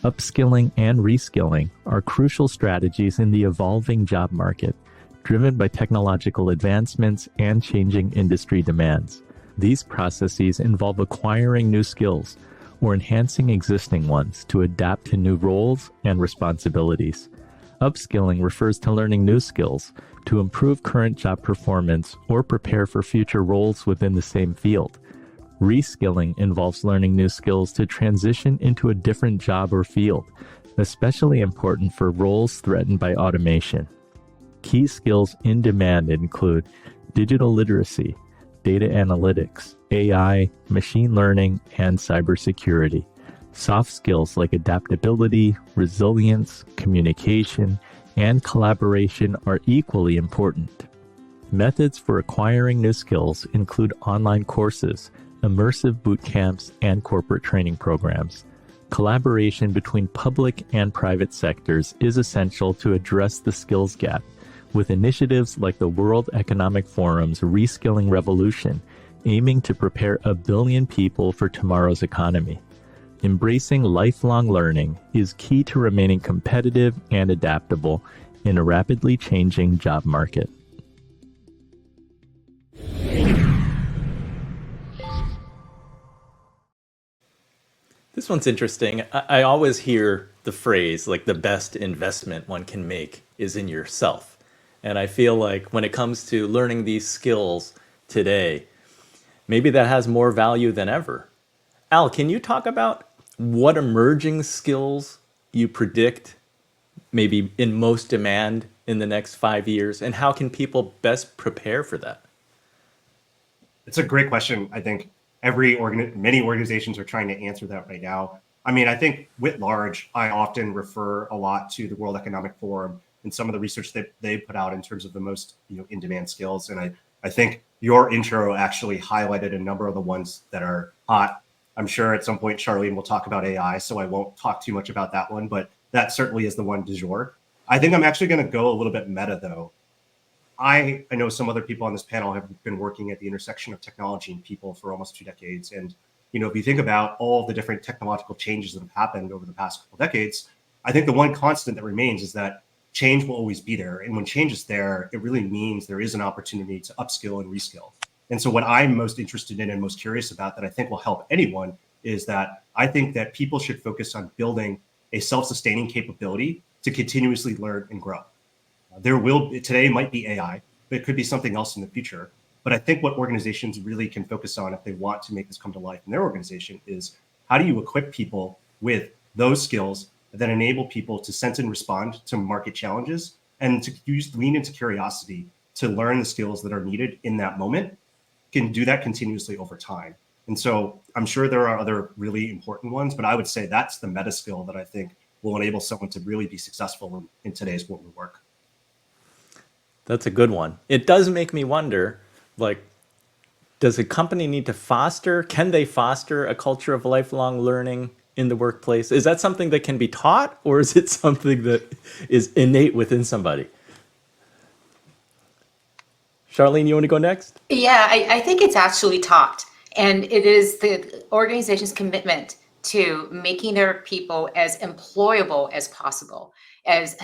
Upskilling and reskilling are crucial strategies in the evolving job market, driven by technological advancements and changing industry demands. These processes involve acquiring new skills or enhancing existing ones to adapt to new roles and responsibilities. Upskilling refers to learning new skills to improve current job performance or prepare for future roles within the same field. Reskilling involves learning new skills to transition into a different job or field, especially important for roles threatened by automation. Key skills in demand include digital literacy, data analytics, AI, machine learning, and cybersecurity. Soft skills like adaptability, resilience, communication, and collaboration are equally important. Methods for acquiring new skills include online courses, immersive boot camps, and corporate training programs. Collaboration between public and private sectors is essential to address the skills gap, with initiatives like the World Economic Forum's Reskilling Revolution aiming to prepare 1 billion people for tomorrow's economy. Embracing lifelong learning is key to remaining competitive and adaptable in a rapidly changing job market. This one's interesting. I always hear the phrase, like, the best investment one can make is in yourself. And I feel like when it comes to learning these skills today, maybe that has more value than ever. Al, can you talk about what emerging skills you predict maybe in most demand in the next 5 years, and how can people best prepare for that? It's a great question. I think many organizations are trying to answer that right now. I mean, I think writ large, I often refer a lot to the World Economic Forum and some of the research that they put out in terms of the most in-demand skills. And I think your intro actually highlighted a number of the ones that are hot. I'm sure at some point Charlene will talk about AI, so I won't talk too much about that one, but that certainly is the one du jour. I think I'm actually going to go a little bit meta, though. I know some other people on this panel have been working at the intersection of technology and people for almost 2 decades. And, if you think about all the different technological changes that have happened over the past couple decades, I think the one constant that remains is that change will always be there. And when change is there, it really means there is an opportunity to upskill and reskill. And so what I'm most interested in and most curious about that I think will help anyone is that I think that people should focus on building a self-sustaining capability to continuously learn and grow. Today might be AI, but it could be something else in the future. But I think what organizations really can focus on if they want to make this come to life in their organization is how do you equip people with those skills that enable people to sense and respond to market challenges and to lean into curiosity to learn the skills that are needed in that moment, can do that continuously over time. And so I'm sure there are other really important ones, but I would say that's the meta skill that I think will enable someone to really be successful in today's world of work. That's a good one. It does make me wonder, does a company need to can they foster a culture of lifelong learning in the workplace? Is that something that can be taught, or is it something that is innate within somebody? Charlene, you want to go next? Yeah, I think it's actually taught. And it is the organization's commitment to making their people as employable as possible, as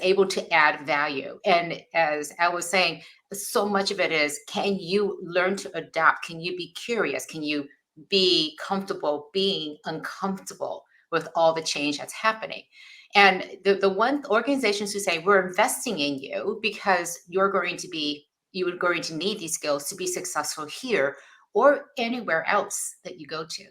able to add value. And as I was saying, so much of it is, can you learn to adapt? Can you be curious? Can you be comfortable being uncomfortable with all the change that's happening? And the one organizations who say, we're investing in you because you're going to need these skills to be successful here or anywhere else that you go to.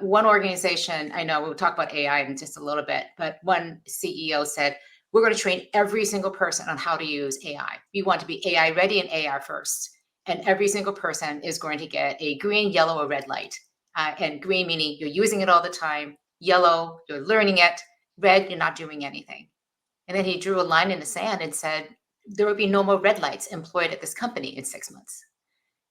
One organization, I know we'll talk about AI in just a little bit, but one CEO said, we're going to train every single person on how to use AI. We want to be AI ready and AI first. And every single person is going to get a green, yellow, or red light. And green meaning you're using it all the time. Yellow, you're learning it. Red, you're not doing anything. And then he drew a line in the sand and said, there will be no more red lights employed at this company in 6 months.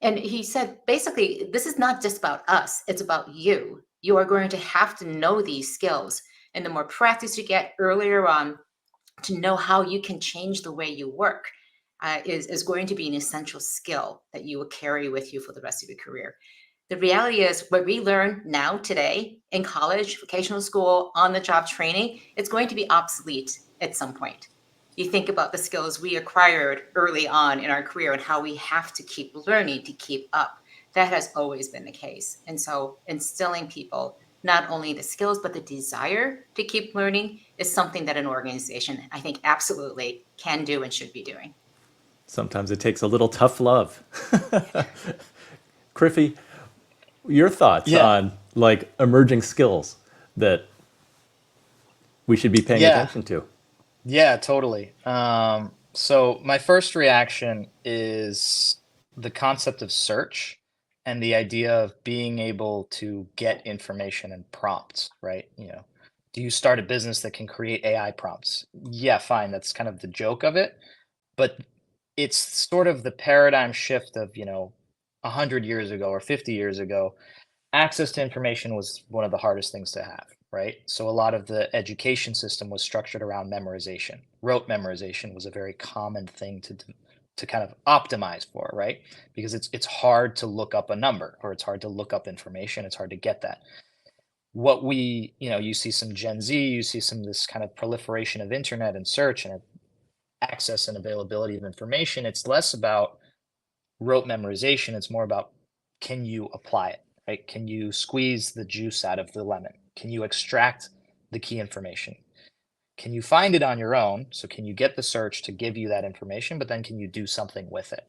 And he said, basically, this is not just about us. It's about you. You are going to have to know these skills. And the more practice you get earlier on to know how you can change the way you work is going to be an essential skill that you will carry with you for the rest of your career. The reality is what we learn now today in college, vocational school, on-the-job training, it's going to be obsolete at some point. You think about the skills we acquired early on in our career and how we have to keep learning to keep up. That has always been the case. And so instilling people not only the skills, but the desire to keep learning is something that an organization, I think, absolutely can do and should be doing. Sometimes it takes a little tough love. Kriffy, your thoughts Yeah, on like emerging skills that we should be paying yeah, attention to? yeah, totally. So my first reaction is the concept of search and the idea of being able to get information and prompts, right? Do you start a business that can create AI prompts? Yeah, fine. That's kind of the joke of it, but it's sort of the paradigm shift of, 100 years ago or 50 years ago. Access to information was one of the hardest things to have, right? So a lot of the education system was structured around memorization. Rote memorization was a very common thing to kind of optimize for, right? Because it's hard to look up a number, or it's hard to look up information, it's hard to get that. What you see some Gen Z, you see some this kind of proliferation of internet and search and access and availability of information. It's less about rote memorization, it's more about, can you apply it, right? Can you squeeze the juice out of the lemon? Can you extract the key information? Can you find it on your own? So can you get the search to give you that information, but then can you do something with it,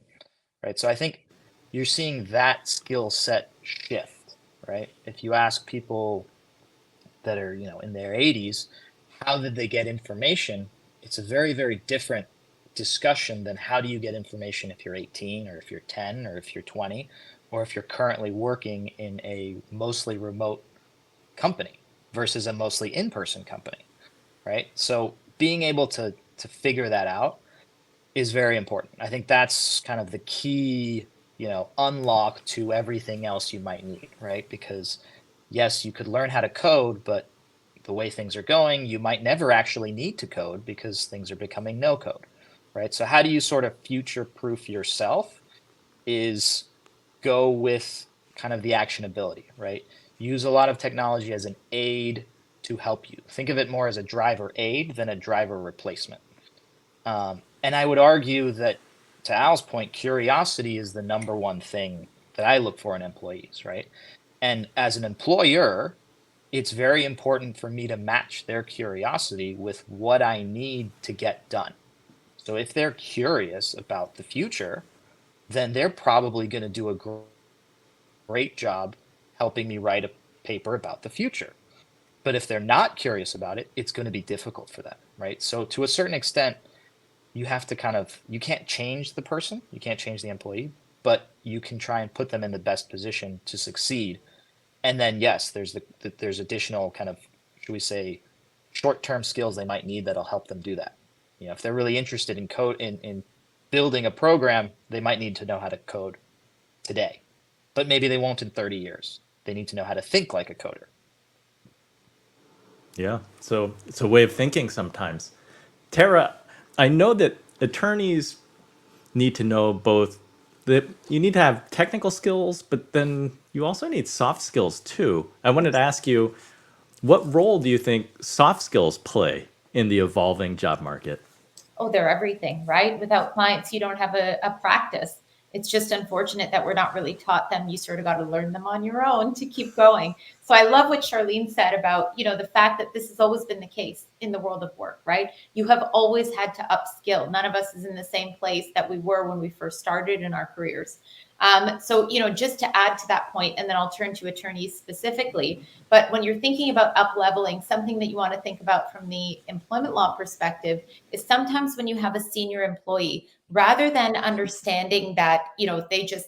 right? So I think you're seeing that skill set shift, right? If you ask people that are, in their 80s, how did they get information? It's a very, very different discussion than how do you get information if you're 18 or if you're 10 or if you're 20 or if you're currently working in a mostly remote company versus a mostly in-person company, right? So being able to figure that out is very important. I think that's kind of the key, unlock to everything else you might need, right? Because yes, you could learn how to code, but the way things are going, you might never actually need to code because things are becoming no code, right? So how do you sort of future proof yourself is go with kind of the actionability, right? Use a lot of technology as an aid to help you. Think of it more as a driver aid than a driver replacement. And I would argue that, to Al's point, curiosity is the number one thing that I look for in employees, right? And as an employer, it's very important for me to match their curiosity with what I need to get done. So if they're curious about the future, then they're probably going to do a great job helping me write a paper about the future. But if they're not curious about it, it's going to be difficult for them, right? So to a certain extent, you have to you can't change the person, you can't change the employee, but you can try and put them in the best position to succeed. And then, yes, there's additional kind of, should we say, short-term skills they might need that'll help them do that. If they're really interested in code in building a program, they might need to know how to code today, but maybe they won't in 30 years. They need to know how to think like a coder. Yeah. So it's a way of thinking sometimes. Tara, I know that attorneys need to know both that you need to have technical skills, but then you also need soft skills too. I wanted to ask you, what role do you think soft skills play in the evolving job market? Oh, they're everything, right? Without clients, you don't have a practice. It's just unfortunate that we're not really taught them. You sort of got to learn them on your own to keep going. So I love what Charlene said about, the fact that this has always been the case in the world of work, right? You have always had to upskill. None of us is in the same place that we were when we first started in our careers. So, just to add to that point, and then I'll turn to attorneys specifically. But when you're thinking about up leveling, something that you want to think about from the employment law perspective is sometimes when you have a senior employee, rather than understanding that,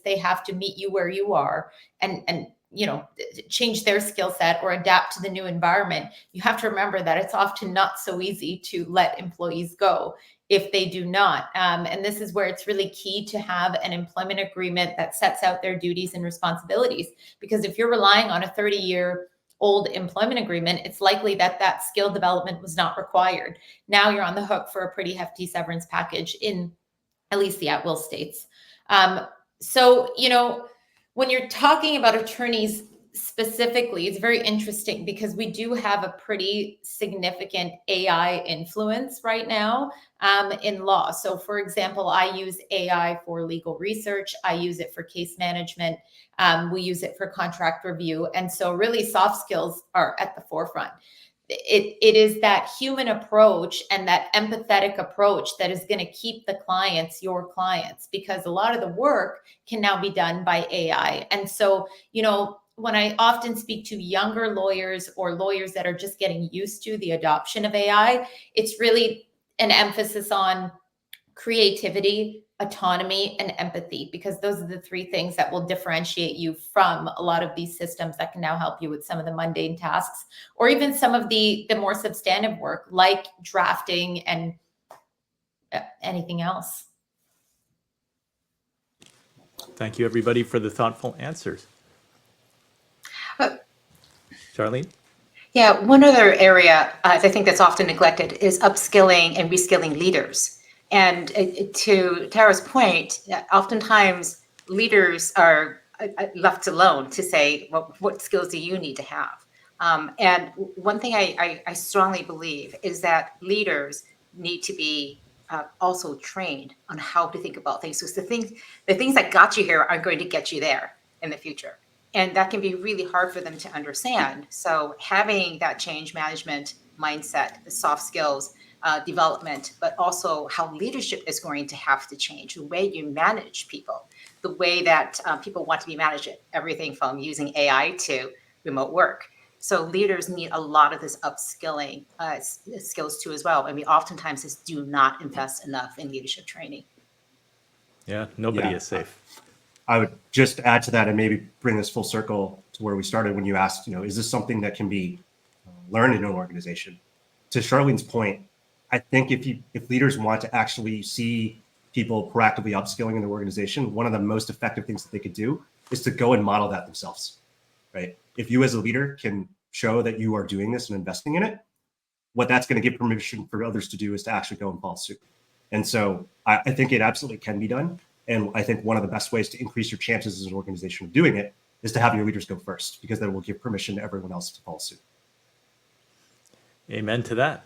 they have to meet you where you are and change their skill set or adapt to the new environment, you have to remember that it's often not so easy to let employees go if they do not. And this is where it's really key to have an employment agreement that sets out their duties and responsibilities. Because if you're relying on a 30-year-old employment agreement, it's likely that skill development was not required. Now you're on the hook for a pretty hefty severance package in at least the at-will states. So, when you're talking about attorneys specifically, it's very interesting because we do have a pretty significant AI influence right now in law. So for example, I use AI for legal research. I use it for case management. We use it for contract review. And so really soft skills are at the forefront. It is that human approach and that empathetic approach that is going to keep the clients your clients, because a lot of the work can now be done by AI. And so, you know, when I often speak to younger lawyers or lawyers that are just getting used to the adoption of AI, it's really an emphasis on creativity, autonomy, and empathy, because those are the three things that will differentiate you from a lot of these systems that can now help you with some of the mundane tasks, or even some of the more substantive work like drafting and anything else. Thank you, everybody, for the thoughtful answers. Charlene? Yeah, one other area I think that's often neglected is upskilling and reskilling leaders. And to Tara's point, oftentimes leaders are left alone to say, well, what skills do you need to have? And one thing I strongly believe is that leaders need to be also trained on how to think about things. So the things that got you here aren't going to get you there in the future. And that can be really hard for them to understand. So having that change management mindset, the soft skills development, but also how leadership is going to have to change, the way you manage people, the way that people want to be managed, everything from using AI to remote work. So leaders need a lot of this upskilling skills too as well. And we oftentimes just do not invest enough in leadership training. Yeah, nobody is safe. I would just add to that and maybe bring this full circle to where we started when you asked, you know, is this something that can be learned in an organization? To Charlene's point, I think if leaders want to actually see people proactively upskilling in their organization, one of the most effective things that they could do is to go and model that themselves, right? If you as a leader can show that you are doing this and investing in it, what that's going to give permission for others to do is to actually go and follow suit. And so I think it absolutely can be done. And I think one of the best ways to increase your chances as an organization of doing it is to have your leaders go first, because that will give permission to everyone else to follow suit. Amen to that.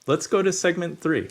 Let's go to segment 3.